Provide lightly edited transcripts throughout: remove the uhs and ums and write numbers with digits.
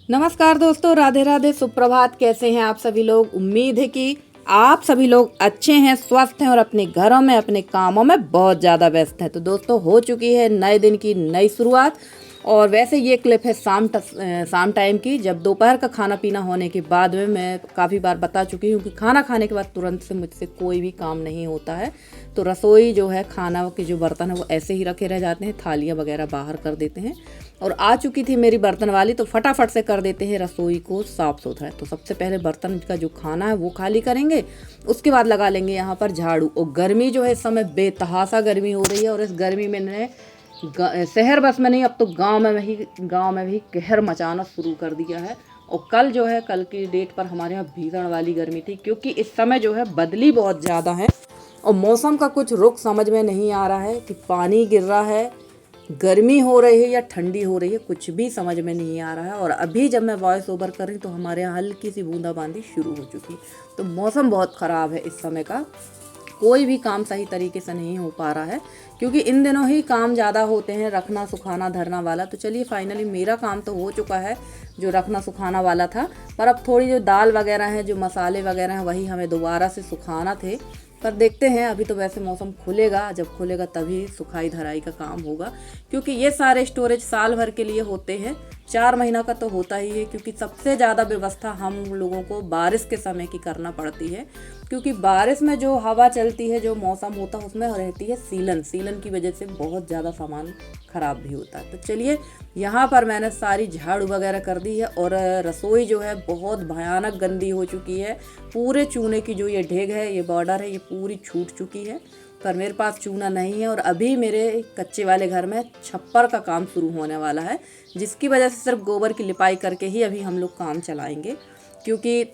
नमस्कार दोस्तों, राधे राधे, सुप्रभात। कैसे हैं आप सभी लोग? उम्मीद है कि आप सभी लोग अच्छे हैं, स्वस्थ हैं और अपने घरों में अपने कामों में बहुत ज़्यादा व्यस्त हैं। तो दोस्तों, हो चुकी है नए दिन की नई शुरुआत। और वैसे ये क्लिप है शाम टाइम की, जब दोपहर का खाना पीना होने के बाद में मैं काफ़ी बार बता चुकी हूँ कि खाना खाने के बाद तुरंत से मुझसे कोई भी काम नहीं होता है। तो रसोई जो है, खाना के जो बर्तन है वो ऐसे ही रखे रह जाते हैं, थालियाँ वगैरह बाहर कर देते हैं। और आ चुकी थी मेरी बर्तन वाली, तो फटाफट से कर देते हैं रसोई को साफ़ सुथरा। तो सबसे पहले बर्तन का जो खाना है वो खाली करेंगे, उसके बाद लगा लेंगे यहाँ पर झाड़ू। और गर्मी जो है इस समय बेतहासा गर्मी हो रही है, और इस गर्मी में ने शहर बस में नहीं, अब तो गांव में भी कहर मचाना शुरू कर दिया है। और कल की डेट पर हमारे यहाँ भीषण वाली गर्मी थी, क्योंकि इस समय जो है बदली बहुत ज़्यादा है और मौसम का कुछ रुख समझ में नहीं आ रहा है कि पानी गिर रहा है, गर्मी हो रही है या ठंडी हो रही है, कुछ भी समझ में नहीं आ रहा है। और अभी जब मैं वॉइस ओवर कर रही तो हमारे यहाँ हल्की सी बूंदाबांदी शुरू हो चुकी। तो मौसम बहुत ख़राब है इस समय का, कोई भी काम सही तरीके से नहीं हो पा रहा है, क्योंकि इन दिनों ही काम ज़्यादा होते हैं, रखना सुखाना धरना वाला। तो चलिए, फाइनली मेरा काम तो हो चुका है जो रखना सुखाना वाला था, पर अब थोड़ी जो दाल वगैरह है, जो मसाले वगैरह हैं, वही हमें दोबारा से सुखाना थे। पर देखते हैं, अभी तो वैसे मौसम खुलेगा, जब खुलेगा तभी सुखाई धराई का काम होगा, क्योंकि ये सारे स्टोरेज साल भर के लिए होते हैं। 4 महीना का तो होता ही है, क्योंकि सबसे ज़्यादा व्यवस्था हम लोगों को बारिश के समय की करना पड़ती है, क्योंकि बारिश में जो हवा चलती है, जो मौसम होता है, उसमें रहती है सीलन की वजह से बहुत ज़्यादा सामान ख़राब भी होता है। तो चलिए, यहाँ पर मैंने सारी झाड़ू वगैरह कर दी है, और रसोई जो है बहुत भयानक गंदी हो चुकी है। पूरे चूने की जो ये ढेग है, ये बॉर्डर है, ये पूरी छूट चुकी है। पर मेरे पास चूना नहीं है, और अभी मेरे कच्चे वाले घर में छप्पर का काम शुरू होने वाला है, जिसकी वजह से सिर्फ गोबर की लिपाई करके ही अभी हम लोग काम चलाएंगे। क्योंकि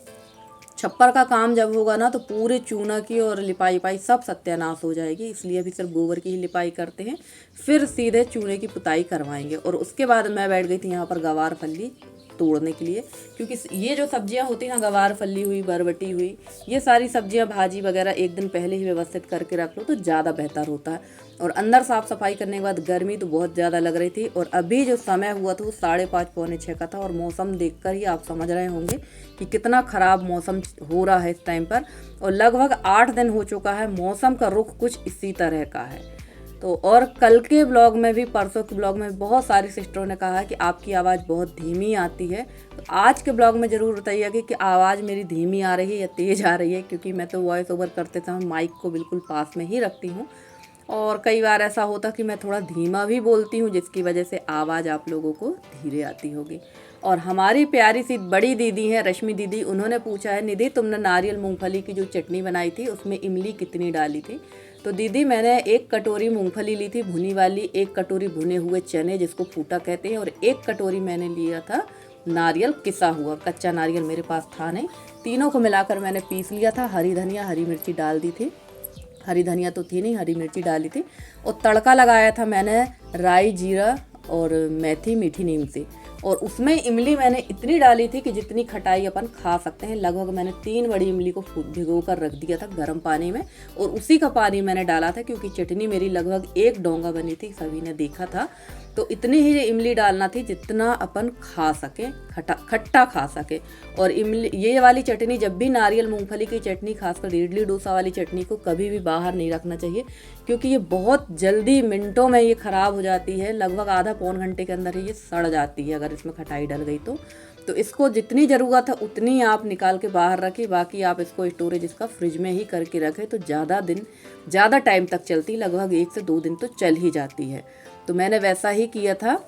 छप्पर का काम जब होगा ना, तो पूरे चूना की और लिपाई सब सत्यानाश हो जाएगी, इसलिए अभी सिर्फ गोबर की ही लिपाई करते हैं, फिर सीधे चूने की पुताई करवाएंगे। और उसके बाद मैं बैठ गई थी यहाँ पर गवार फल्ली तोड़ने के लिए, क्योंकि ये जो सब्जियां होती हैं ना, गवार फल्ली हुई, बरबटी हुई, ये सारी सब्जियां भाजी वगैरह एक दिन पहले ही व्यवस्थित करके रख लो तो ज़्यादा बेहतर होता है। और अंदर साफ़ सफाई करने के बाद गर्मी तो बहुत ज़्यादा लग रही थी, और अभी जो समय हुआ था वो 5:30 पौने 6 का था। और मौसम देखकर ही आप समझ रहे होंगे कि कितना ख़राब मौसम हो रहा है इस टाइम पर। और लगभग 8 दिन हो चुका है, मौसम का रुख कुछ इसी तरह का है। तो और कल के ब्लॉग में भी, परसों के ब्लॉग में बहुत सारी सिस्टरों ने कहा है कि आपकी आवाज़ बहुत धीमी आती है। तो आज के ब्लॉग में ज़रूर बताइएगा कि आवाज़ मेरी धीमी आ रही है या तेज़ आ रही है, क्योंकि मैं तो वॉइस ओवर करते समय माइक को बिल्कुल पास में ही रखती हूँ। और कई बार ऐसा होता कि मैं थोड़ा धीमा भी बोलती हूँ, जिसकी वजह से आवाज़ आप लोगों को धीरे आती होगी। और हमारी प्यारी सी बड़ी दीदी हैं, रश्मि दीदी, उन्होंने पूछा है, निधि तुमने नारियल मूंगफली की जो चटनी बनाई थी उसमें इमली कितनी डाली थी? तो दीदी, मैंने 1 कटोरी मूंगफली ली थी भुनी वाली, 1 कटोरी भुने हुए चने जिसको फूटा कहते हैं, और 1 कटोरी मैंने लिया था नारियल किसा हुआ। कच्चा नारियल मेरे पास था नहीं, तीनों को मिलाकर मैंने पीस लिया था। हरी धनिया, हरी मिर्ची डाल दी थी, हरी धनिया तो थी नहीं, हरी मिर्ची डाली थी। और तड़का लगाया था मैंने राई, जीरा और मेथी, मीठी नीम से। और उसमें इमली मैंने इतनी डाली थी कि जितनी खटाई अपन खा सकते हैं। लगभग मैंने 3 बड़ी इमली को भिगो कर रख दिया था गर्म पानी में, और उसी का पानी मैंने डाला था, क्योंकि चटनी मेरी लगभग 1 डोंगा बनी थी, सभी ने देखा था। तो इतनी ही इमली डालना थी जितना अपन खा सके, खट्टा खा सके। और इमली, ये वाली चटनी, जब भी नारियल मूंगफली की चटनी, खासकर इडली डोसा वाली चटनी को कभी भी बाहर नहीं रखना चाहिए, क्योंकि ये बहुत जल्दी, मिनटों में ये ख़राब हो जाती है। लगभग आधा पौन घंटे के अंदर ही ये सड़ जाती है अगर इसमें खटाई डल गई तो इसको जितनी ज़रूरत है उतनी आप निकाल के बाहर रखें, बाकी आप इसको स्टोरेज इसका फ्रिज में ही करके रखें, तो ज़्यादा टाइम तक चलती, लगभग 1 से 2 दिन तो चल ही जाती है। तो मैंने वैसा ही किया था।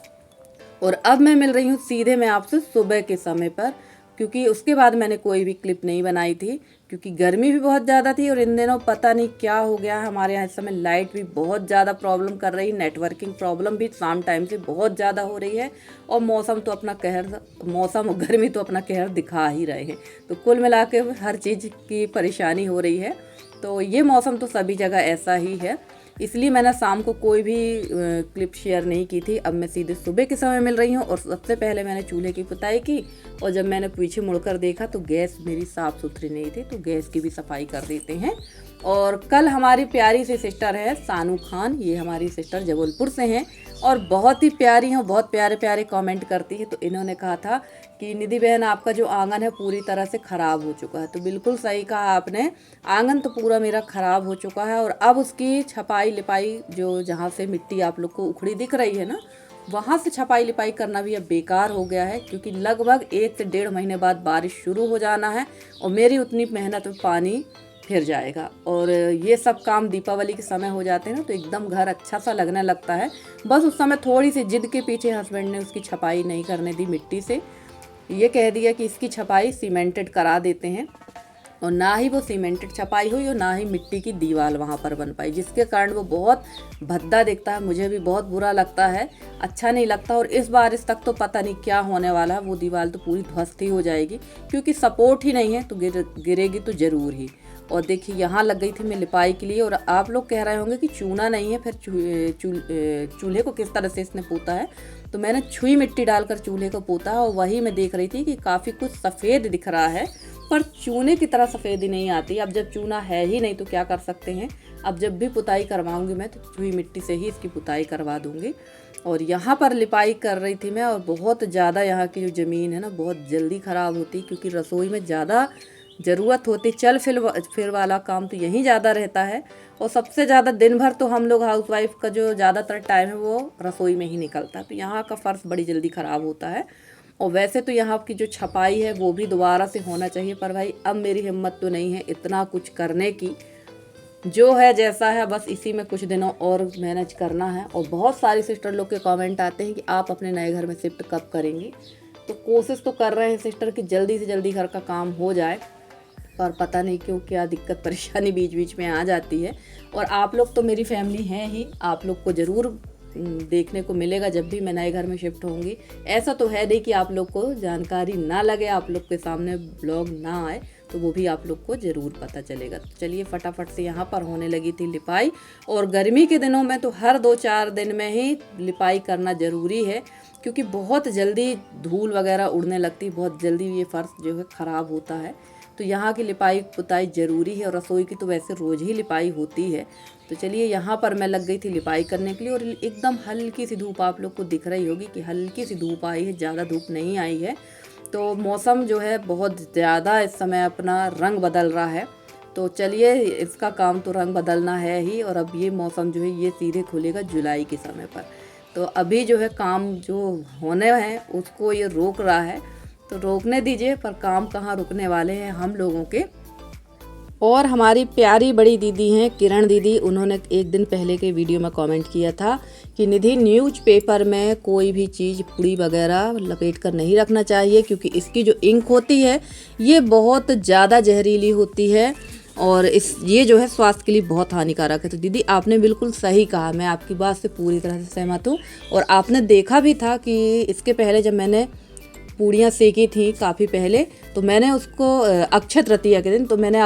और अब मैं मिल रही हूँ सीधे मैं आपसे सुबह के समय पर, क्योंकि उसके बाद मैंने कोई भी क्लिप नहीं बनाई थी, क्योंकि गर्मी भी बहुत ज़्यादा थी। और इन दिनों पता नहीं क्या हो गया है, हमारे यहाँ इस समय लाइट भी बहुत ज़्यादा प्रॉब्लम कर रही, नेटवर्किंग प्रॉब्लम भी शाम टाइम से बहुत ज़्यादा हो रही है। और मौसम और गर्मी तो अपना कहर दिखा ही रहे हैं। तो कुल मिला के हर चीज़ की परेशानी हो रही है। तो ये मौसम तो सभी जगह ऐसा ही है, इसलिए मैंने शाम को कोई भी क्लिप शेयर नहीं की थी। अब मैं सीधे सुबह के समय मिल रही हूँ, और सबसे पहले मैंने चूल्हे की पुताई की। और जब मैंने पीछे मुड़कर देखा तो गैस मेरी साफ़ सुथरी नहीं थी, तो गैस की भी सफाई कर देते हैं। और कल हमारी प्यारी सी सिस्टर है सानू खान, ये हमारी सिस्टर जबलपुर से हैं और बहुत ही प्यारी हैं, बहुत प्यारे प्यारे कमेंट करती है। तो इन्होंने कहा था कि निधि बहन आपका जो आंगन है पूरी तरह से ख़राब हो चुका है। तो बिल्कुल सही कहा आपने, आंगन तो पूरा मेरा ख़राब हो चुका है और अब उसकी छपाई लिपाई, जो जहाँ से मिट्टी आप लोग को उखड़ी दिख रही है ना, वहाँ से छपाई लिपाई करना भी अब बेकार हो गया है, क्योंकि लगभग 1 से 1.5 महीने बाद बारिश शुरू हो जाना है और मेरी उतनी मेहनत में पानी फिर जाएगा। और ये सब काम दीपावली के समय हो जाते हैं ना, तो एकदम घर अच्छा सा लगने लगता है। बस उस समय थोड़ी सी जिद के पीछे हस्बैंड ने उसकी छपाई नहीं करने दी मिट्टी से, ये कह दिया कि इसकी छपाई सीमेंटेड करा देते हैं। और ना ही वो सीमेंटेड छपाई हुई और ना ही मिट्टी की दीवार वहाँ पर बन पाई, जिसके कारण वो बहुत भद्दा दिखता है। मुझे भी बहुत बुरा लगता है, अच्छा नहीं लगता। और इस बारिश तक तो पता नहीं क्या होने वाला है, वो दीवार तो पूरी ध्वस्त ही हो जाएगी, क्योंकि सपोर्ट ही नहीं है तो गिरेगी तो ज़रूर ही। और देखिए यहाँ लग गई थी मैं लिपाई के लिए, और आप लोग कह रहे होंगे कि चूना नहीं है, फिर चूल्हे को किस तरह से इसने पोता है। तो मैंने छुई मिट्टी डालकर चूल्हे को पोता है और वही मैं देख रही थी कि काफ़ी कुछ सफ़ेद दिख रहा है, पर चूने की तरह सफ़ेदी नहीं आती। अब जब चूना है ही नहीं तो क्या कर सकते हैं। अब जब भी पुताई करवाऊंगी मैं तो छुई मिट्टी से ही इसकी पुताई करवा दूंगी। और यहाँ पर लिपाई कर रही थी मैं, और बहुत ज़्यादा यहाँ की जो ज़मीन है ना बहुत जल्दी ख़राब होती, क्योंकि रसोई में ज़्यादा ज़रूरत होती, चल फिर वाला काम तो यहीं ज़्यादा रहता है। और सबसे ज़्यादा दिन भर तो हम लोग हाउसवाइफ का जो ज़्यादातर टाइम है वो रसोई में ही निकलता है, तो यहाँ का फ़र्श बड़ी जल्दी ख़राब होता है। और वैसे तो यहाँ की जो छपाई है वो भी दोबारा से होना चाहिए, पर भाई अब मेरी हिम्मत तो नहीं है इतना कुछ करने की। जो है जैसा है, बस इसी में कुछ दिनों और मैनेज करना है। और बहुत सारी सिस्टर लोग के कमेंट आते हैं कि आप अपने नए घर में शिफ्ट कब करेंगी। तो कोशिश तो कर रहे हैं सिस्टर कि जल्दी से जल्दी घर का काम हो जाए, पर पता नहीं क्यों क्या दिक्कत परेशानी बीच बीच में आ जाती है। और आप लोग तो मेरी फैमिली हैं ही, आप लोग को ज़रूर देखने को मिलेगा जब भी मैं नए घर में शिफ्ट होंगी। ऐसा तो है नहीं कि आप लोग को जानकारी ना लगे, आप लोग के सामने ब्लॉग ना आए, तो वो भी आप लोग को ज़रूर पता चलेगा। तो चलिए फटाफट से यहाँ पर होने लगी थी लिपाई। और गर्मी के दिनों में तो हर 2-4 दिन में ही लिपाई करना ज़रूरी है, क्योंकि बहुत जल्दी धूल वगैरह उड़ने लगती, बहुत जल्दी ये फर्श जो है ख़राब होता है। तो यहाँ की लिपाई पुताई ज़रूरी है, और रसोई की तो वैसे रोज़ ही लिपाई होती है। तो चलिए यहाँ पर मैं लग गई थी लिपाई करने के लिए। और एकदम हल्की सी धूप आप लोग को दिख रही होगी कि हल्की सी धूप आई है, ज़्यादा धूप नहीं आई है। तो मौसम जो है बहुत ज़्यादा इस समय अपना रंग बदल रहा है। तो चलिए इसका काम तो रंग बदलना है ही। और अब ये मौसम जो है ये सीधे खुलेगा जुलाई के समय पर। तो अभी जो है काम जो होने हैं उसको ये रोक रहा है, तो रोकने दीजिए, पर काम कहाँ रुकने वाले हैं हम लोगों के। और हमारी प्यारी बड़ी दीदी हैं किरण दीदी, उन्होंने एक दिन पहले के वीडियो में कमेंट किया था कि निधि न्यूज़पेपर में कोई भी चीज़ पुड़ी वगैरह लपेट कर नहीं रखना चाहिए, क्योंकि इसकी जो इंक होती है ये बहुत ज़्यादा जहरीली होती है और ये जो है स्वास्थ्य के लिए बहुत हानिकारक है। तो दीदी आपने बिल्कुल सही कहा, मैं आपकी बात से पूरी तरह से सहमत हूँ। और आपने देखा भी था कि इसके पहले जब मैंने पूड़ियाँ सेकी थी काफ़ी पहले, तो मैंने उसको अक्षय तृतीया के दिन तो मैंने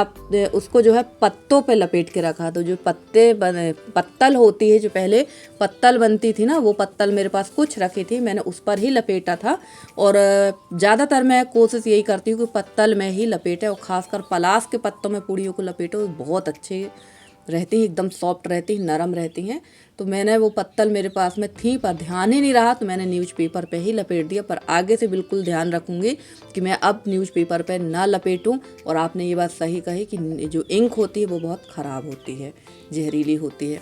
उसको जो है पत्तों पे लपेट के रखा। तो जो पत्तल होती है, जो पहले पत्तल बनती थी ना, वो पत्तल मेरे पास कुछ रखी थी, मैंने उस पर ही लपेटा था। और ज़्यादातर मैं कोशिश यही करती हूँ कि पत्तल में ही लपेटे, और ख़ासकर पलास के पत्तों में पूड़ियों को लपेटो, बहुत अच्छे रहती हैं, एकदम सॉफ्ट रहती हैं, नरम रहती हैं। तो मैंने वो पत्तल मेरे पास में थी, पर ध्यान ही नहीं रहा, तो मैंने न्यूज़पेपर पे ही लपेट दिया। पर आगे से बिल्कुल ध्यान रखूँगी कि मैं अब न्यूज़पेपर पे ना लपेटूँ। और आपने ये बात सही कही कि जो इंक होती है वो बहुत ख़राब होती है, जहरीली होती है।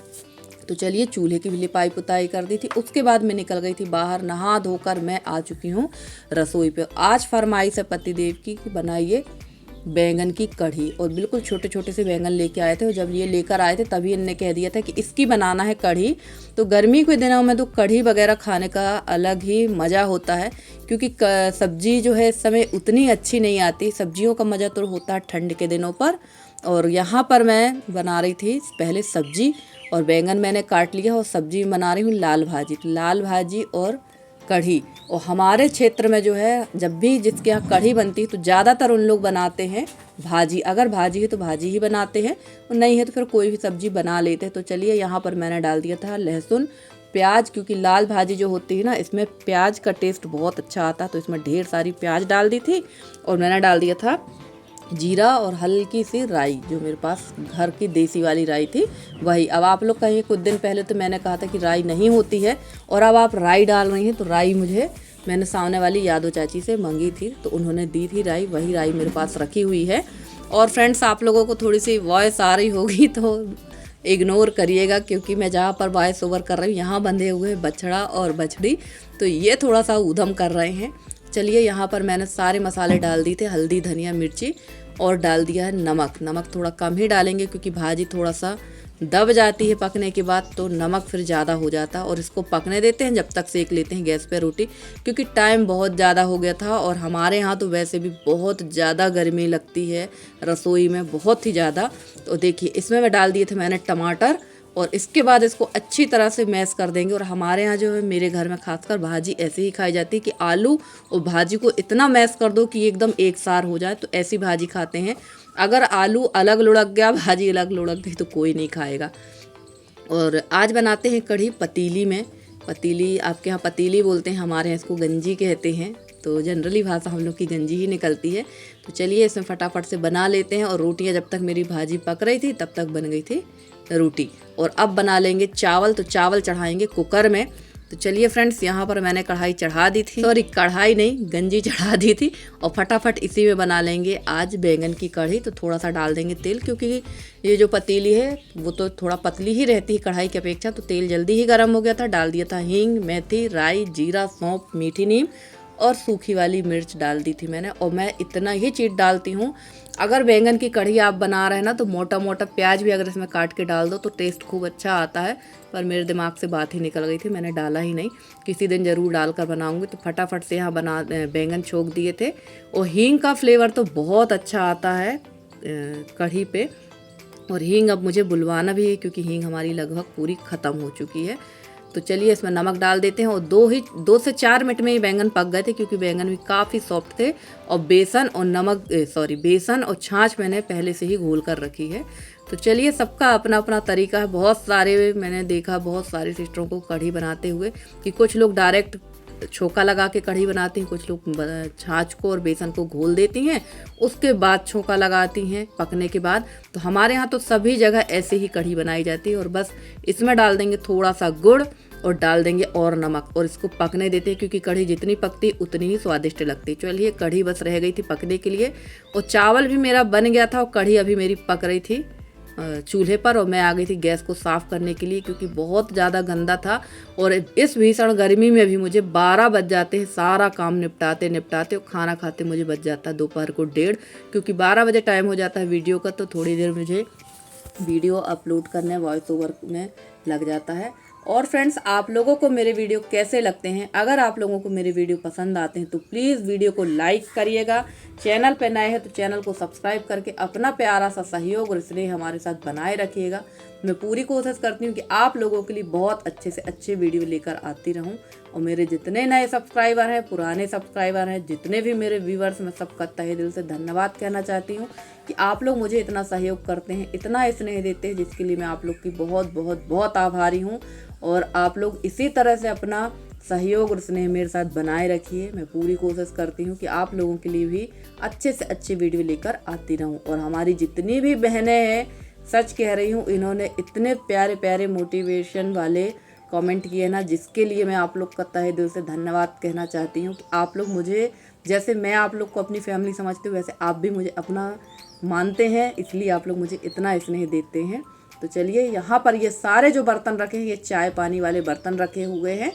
तो चलिए चूल्हे की भी लिपाई पुताई कर दी थी। उसके बाद मैं निकल गई थी बाहर, नहा धोकर मैं आ चुकी हूँ रसोई पे। आज फरमाइश है पतिदेव की कि बनाइए बैंगन की कढ़ी, और बिल्कुल छोटे छोटे से बैंगन लेके आए थे। और जब ये लेकर आए थे तभी इनने कह दिया था कि इसकी बनाना है कढ़ी। तो गर्मी के दिनों में तो कढ़ी वगैरह खाने का अलग ही मज़ा होता है, क्योंकि सब्जी जो है इस समय उतनी अच्छी नहीं आती। सब्जियों का मज़ा तो होता है ठंड के दिनों पर। और यहाँ पर मैं बना रही थी पहले सब्जी, और बैंगन मैंने काट लिया, और सब्जी बना रही हूँ लाल भाजी और कढ़ी। और हमारे क्षेत्र में जो है जब भी जिसके यहाँ कढ़ी बनती है तो ज़्यादातर उन लोग बनाते हैं भाजी। अगर भाजी है तो भाजी ही बनाते हैं, और नहीं है तो फिर कोई भी सब्जी बना लेते हैं। तो चलिए यहाँ पर मैंने डाल दिया था लहसुन प्याज, क्योंकि लाल भाजी जो होती है ना इसमें प्याज का टेस्ट बहुत अच्छा आता है। तो इसमें ढेर सारी प्याज डाल दी थी, और मैंने डाल दिया था जीरा और हल्की सी राई, जो मेरे पास घर की देसी वाली राई थी वही। अब आप लोग कहिए कुछ दिन पहले तो मैंने कहा था कि राई नहीं होती है और अब आप राई डाल रही हैं, तो राई मैंने सामने वाली यादव चाची से मांगी थी तो उन्होंने दी थी राई, वही राई मेरे पास रखी हुई है। और फ्रेंड्स, आप लोगों को थोड़ी सी वॉइस आ रही होगी तो इग्नोर करिएगा, क्योंकि मैं जहाँ पर वॉइस ओवर कर रही हूँ यहाँ बंधे हुए हैं बछड़ा और बछड़ी, तो ये थोड़ा सा ऊधम कर रहे हैं। चलिए, यहाँ पर मैंने सारे मसाले डाल दिए थे, हल्दी धनिया मिर्ची, और डाल दिया है नमक। नमक थोड़ा कम ही डालेंगे क्योंकि भाजी थोड़ा सा दब जाती है पकने के बाद, तो नमक फिर ज़्यादा हो जाता है। और इसको पकने देते हैं, जब तक सेक लेते हैं गैस पे रोटी, क्योंकि टाइम बहुत ज़्यादा हो गया था और हमारे यहाँ तो वैसे भी बहुत ज़्यादा गर्मी लगती है रसोई में, बहुत ही ज़्यादा। तो देखिए, इसमें मैं डाल दिए थे मैंने टमाटर, और इसके बाद इसको अच्छी तरह से मैश कर देंगे। और हमारे यहाँ जो है, मेरे घर में खासकर भाजी ऐसे ही खाई जाती है कि आलू और भाजी को इतना मैश कर दो कि एकदम एक सार हो जाए, तो ऐसी भाजी खाते हैं। अगर आलू अलग लुढ़क गया, भाजी अलग लुढ़क गई, तो कोई नहीं खाएगा। और आज बनाते हैं कढ़ी पतीली में। पतीली आपके यहाँ पतीली बोलते हैं, हमारे यहाँ इसको गंजी कहते हैं, तो जनरली भाषा हम लोग की गंजी ही निकलती है। तो चलिए, इसमें फटाफट से बना लेते हैं। और रोटियाँ जब तक मेरी भाजी पक रही थी तब तक बन गई थी रोटी। और अब बना लेंगे चावल, तो चावल चढ़ाएंगे कुकर में। तो चलिए फ्रेंड्स, यहाँ पर मैंने कढ़ाई चढ़ा दी थी, सॉरी कढ़ाई नहीं, गंजी चढ़ा दी थी। और फटाफट इसी में बना लेंगे आज बैंगन की कढ़ी। तो थोड़ा सा डाल देंगे तेल, क्योंकि ये जो पतीली है वो तो थोड़ा पतली ही रहती है कढ़ाई की अपेक्षा, तो तेल जल्दी ही गर्म हो गया था। डाल दिया था हींग, मेथी, राई, जीरा, सौंफ, मीठी नीम और सूखी वाली मिर्च डाल दी थी मैंने। और मैं इतना ही चीज़ डालती हूँ। अगर बैंगन की कढ़ी आप बना रहे हैं ना, तो मोटा मोटा प्याज भी अगर इसमें काट के डाल दो तो टेस्ट खूब अच्छा आता है। पर मेरे दिमाग से बात ही निकल गई थी, मैंने डाला ही नहीं। किसी दिन ज़रूर डालकर बनाऊंगी। तो फटाफट से यहाँ बैंगन छोक दिए थे। और हींग का फ्लेवर तो बहुत अच्छा आता है कढ़ी पे। और हींग अब मुझे बुलवाना भी है, क्योंकि हींग हमारी लगभग पूरी ख़त्म हो चुकी है। तो चलिए, इसमें नमक डाल देते हैं। और 2 से 4 मिनट में ही बैंगन पक गए थे, क्योंकि बैंगन भी काफ़ी सॉफ्ट थे। और बेसन और छाछ मैंने पहले से ही घोल कर रखी है। तो चलिए, सबका अपना अपना तरीका है। बहुत सारे मैंने देखा, बहुत सारे सिस्टरों को कढ़ी बनाते हुए, कि कुछ लोग डायरेक्ट छोंका लगा के कढ़ी बनाती हैं, कुछ लोग छाछ को और बेसन को घोल देती हैं, उसके बाद छोंका लगाती हैं पकने के बाद। तो हमारे यहाँ तो सभी जगह ऐसे ही कढ़ी बनाई जाती है। और बस इसमें डाल देंगे थोड़ा सा गुड़ और डाल देंगे और नमक, और इसको पकने देते हैं, क्योंकि कढ़ी जितनी पकती उतनी ही स्वादिष्ट लगती। चलिए, कढ़ी बस रह गई थी पकने के लिए, और चावल भी मेरा बन गया था और कढ़ी अभी मेरी पक रही थी चूल्हे पर। और मैं आ गई थी गैस को साफ़ करने के लिए, क्योंकि बहुत ज़्यादा गंदा था। और इस भीषण गर्मी में भी मुझे 12 बज जाते हैं सारा काम निपटाते निपटाते, और खाना खाते मुझे बज जाता है दोपहर को 1:30, क्योंकि 12 बजे टाइम हो जाता है वीडियो का। तो थोड़ी देर मुझे वीडियो अपलोड करने, वॉइस ओवर में लग जाता है। और फ्रेंड्स, आप लोगों को मेरे वीडियो कैसे लगते हैं? अगर आप लोगों को मेरे वीडियो पसंद आते हैं तो प्लीज़ वीडियो को लाइक करिएगा। चैनल पर नए हैं तो चैनल को सब्सक्राइब करके अपना प्यारा सा सहयोग और स्नेह हमारे साथ बनाए रखिएगा। मैं पूरी कोशिश करती हूँ कि आप लोगों के लिए बहुत अच्छे से अच्छे वीडियो लेकर आती रहूँ। और मेरे जितने नए सब्सक्राइबर हैं, पुराने सब्सक्राइबर हैं, जितने भी मेरे व्यूवर्स, मैं सबका तहे दिल से धन्यवाद कहना चाहती हूँ कि आप लोग मुझे इतना सहयोग करते हैं, इतना स्नेह देते हैं, जिसके लिए मैं आप लोग की बहुत बहुत बहुत आभारी हूँ। और आप लोग इसी तरह से अपना सहयोग और स्नेह मेरे साथ बनाए रखिए। मैं पूरी कोशिश करती हूँ कि आप लोगों के लिए भी अच्छे से अच्छे वीडियो लेकर आती रहूँ। और हमारी जितनी भी बहनें हैं, सच कह रही हूँ, इन्होंने इतने प्यारे प्यारे मोटिवेशन वाले कमेंट किए ना, जिसके लिए मैं आप लोग का तहे दिल से धन्यवाद कहना चाहती हूँ कि आप लोग मुझे, जैसे मैं आप लोग को अपनी फैमिली समझती हूँ, वैसे आप भी मुझे अपना मानते हैं, इसलिए आप लोग मुझे इतना स्नेह देते हैं। तो चलिए, यहाँ पर ये सारे जो बर्तन रखे हैं, ये चाय पानी वाले बर्तन रखे हुए हैं,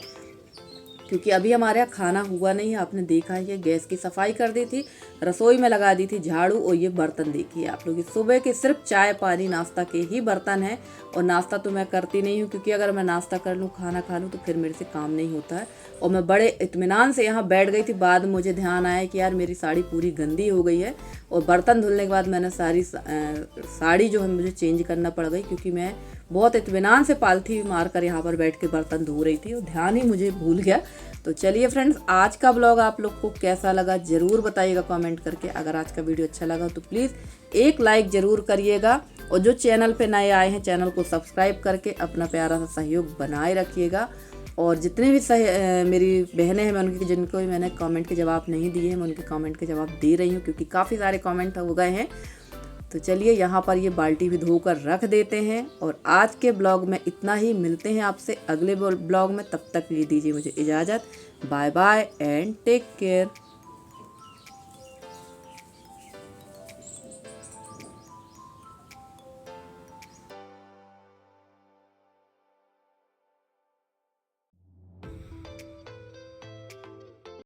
क्योंकि अभी हमारे यहाँ खाना हुआ नहीं है। आपने देखा है, ये गैस की सफाई कर दी थी, रसोई में लगा दी थी झाड़ू, और ये बर्तन देखिए आप लोग, सुबह के सिर्फ चाय पानी नाश्ता के ही बर्तन हैं। और नाश्ता तो मैं करती नहीं हूँ, क्योंकि अगर मैं नाश्ता कर लूँ, खाना खा लूँ, तो फिर मेरे से काम नहीं होता है। और मैं बड़े इत्मीनान से यहाँ बैठ गई थी। बाद में मुझे ध्यान आया कि यार मेरी साड़ी पूरी गंदी हो गई है, और बर्तन धुलने के बाद मैंने साड़ी जो है मुझे चेंज करना पड़ गई, क्योंकि मैं बहुत इत्मीनान से पालथी मारकर यहाँ पर बैठ के बर्तन धो रही थी, और ध्यान ही मुझे भूल गया। तो चलिए फ्रेंड्स, आज का ब्लॉग आप लोग को कैसा लगा ज़रूर बताइएगा कमेंट करके। अगर आज का वीडियो अच्छा लगा तो प्लीज़ एक लाइक ज़रूर करिएगा। और जो चैनल पे नए आए हैं, चैनल को सब्सक्राइब करके अपना प्यारा सा सहयोग बनाए रखिएगा। और जितने भी मेरी बहनें हैं, मैं उनके जिनको भी मैंने कमेंट के जवाब नहीं दिए हैं, मैं उनके कमेंट के जवाब दे रही हूँ क्योंकि काफ़ी सारे कमेंट हो गए हैं। तो चलिए यहाँ पर ये बाल्टी भी धोकर रख देते हैं। और आज के ब्लॉग में इतना ही, मिलते हैं आपसे अगले ब्लॉग में, तब तक लिए दीजिए मुझे इजाज़त। Bye bye and take care.